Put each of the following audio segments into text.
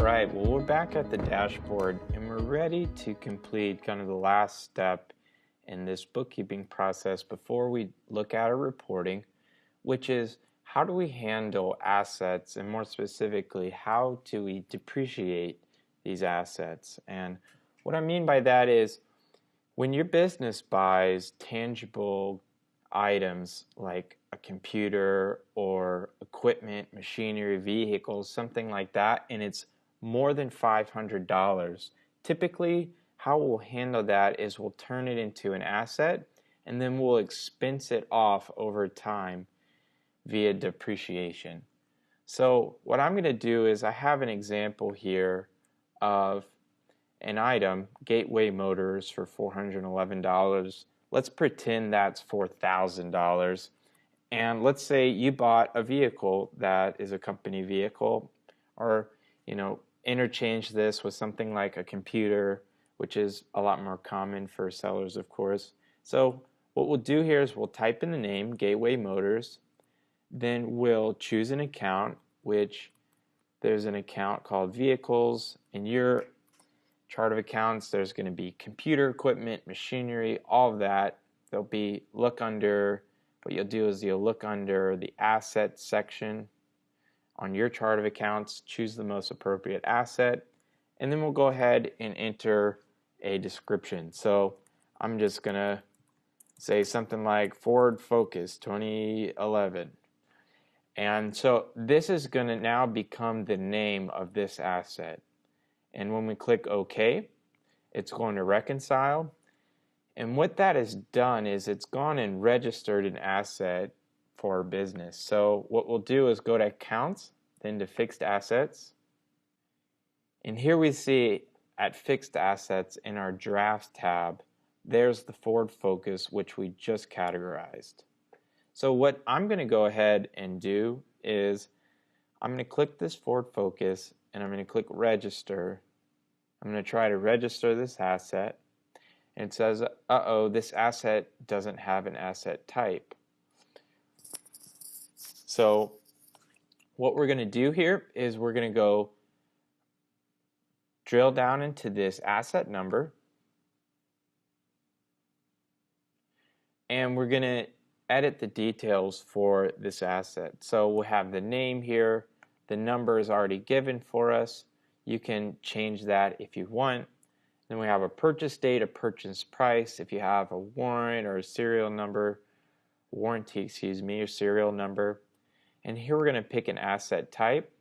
Alright, well we're back at the dashboard and we're ready to complete kind of the last step in this bookkeeping process before we look at our reporting, which is how do we handle assets, and more specifically, how do we depreciate these assets? And what I mean by that is when your business buys tangible items like a computer or equipment, machinery, vehicles, something like that, and it's more than $500, typically how we'll handle that is we'll turn it into an asset and then we'll expense it off over time via depreciation. So what I'm going to do is I have an example here of an item, gateway motors, for $411. Let's pretend that's $4,000. And let's say you bought a vehicle that is a company vehicle, or interchange this with something like a computer, which is a lot more common for sellers, of course. So what we'll do here is we'll type in the name, Gateway Motors, then we'll choose an account, which there's an account called Vehicles. In your chart of accounts, there's going to be computer equipment, machinery, all of that. There'll be what you'll do is you'll look under the Assets section on your chart of accounts, choose the most appropriate asset, and then we'll go ahead and enter a description. So I'm just going to say something like Ford Focus 2011. And so this is going to now become the name of this asset. And when we click OK, it's going to reconcile. And what that has done is it's gone and registered an asset for our business. So what we'll do is go to Accounts, then to Fixed Assets. And here we see at Fixed Assets in our Drafts tab, there's the Ford Focus, which we just categorized. So what I'm going to go ahead and do is I'm going to click this Ford Focus and I'm going to click Register. I'm going to try to register this asset. And it says, uh-oh, this asset doesn't have an asset type. So what we're going to do here is we're going to go drill down into this asset number, and we're going to edit the details for this asset. So we'll have the name here, the number is already given for us. You can change that if you want. Then we have a purchase date, a purchase price, if you have a warranty or a serial number, or serial number. And here we're going to pick an asset type.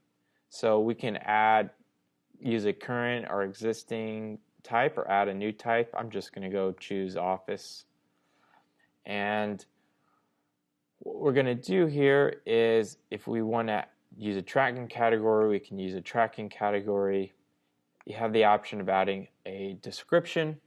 So we can use a current or existing type or add a new type. I'm just going to go choose office. And what we're going to do here is if we want to use a tracking category, we can use a tracking category. You have the option of adding a description.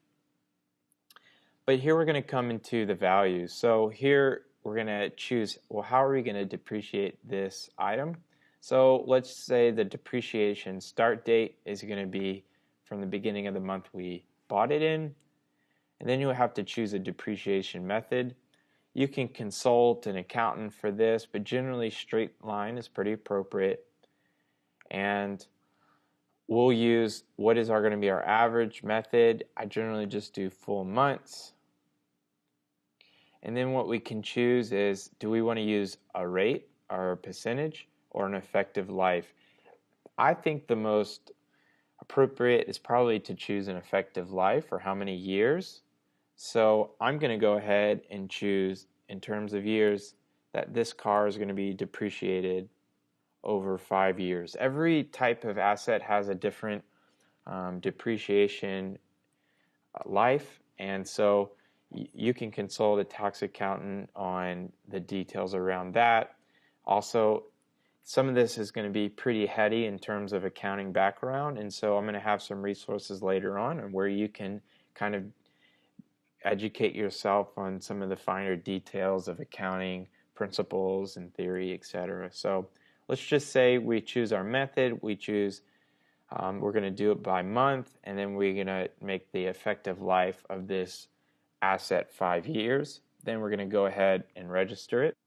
But here we're going to come into the values. So here we're going to choose, well, how are we going to depreciate this item? So let's say the depreciation start date is going to be from the beginning of the month we bought it in. And then you'll have to choose a depreciation method. You can consult an accountant for this, but generally straight line is pretty appropriate. And we'll use what is going to be our average method. I generally just do full months. And then what we can choose is, do we want to use a rate or a percentage or an effective life? I think the most appropriate is probably to choose an effective life, or how many years. So I'm going to go ahead and choose, in terms of years, that this car is going to be depreciated over 5 years. Every type of asset has a different depreciation life, and so you can consult a tax accountant on the details around that. Also, some of this is going to be pretty heady in terms of accounting background, and so I'm going to have some resources later on where you can kind of educate yourself on some of the finer details of accounting principles and theory, etc. So let's just say we choose our method, we're going to do it by month, and then we're going to make the effective life of this asset 5 years. Then we're going to go ahead and register it.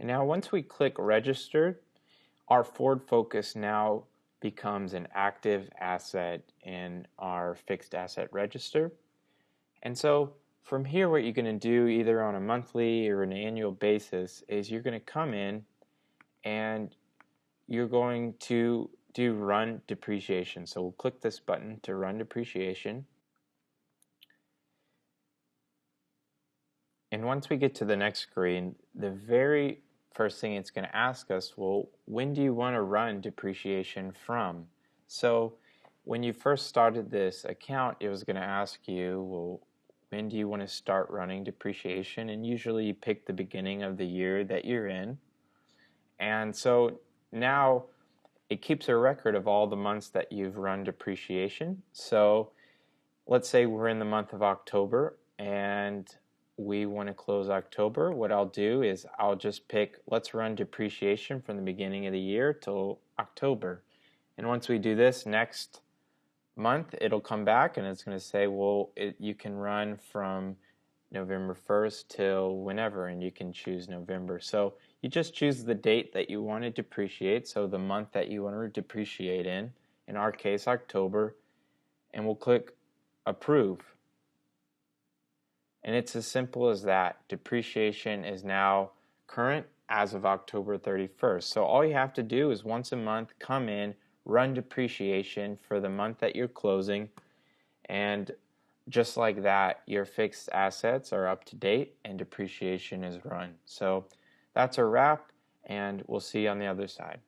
And now once we click register, our forward focus now becomes an active asset in our fixed asset register. And so from here, what you're going to do either on a monthly or an annual basis is you're going to come in and you're going to do run depreciation. So we'll click this button to run depreciation. And once we get to the next screen, the very first thing it's going to ask us, well, when do you want to run depreciation from? So when you first started this account, it was going to ask you, well, when do you want to start running depreciation? And usually you pick the beginning of the year that you're in. And so now it keeps a record of all the months that you've run depreciation. So let's say we're in the month of October and we want to close October. What I'll do is I'll just pick, let's run depreciation from the beginning of the year till October. And once we do this, next month it'll come back and it's going to say, well, you can run from November 1st till whenever, and you can choose November. So you just choose the date that you want to depreciate, so the month that you want to depreciate in our case October, and we'll click approve. And it's as simple as that. Depreciation is now current as of October 31st. So all you have to do is once a month come in, run depreciation for the month that you're closing, and just like that, your fixed assets are up to date and depreciation is run. So that's a wrap, and we'll see you on the other side.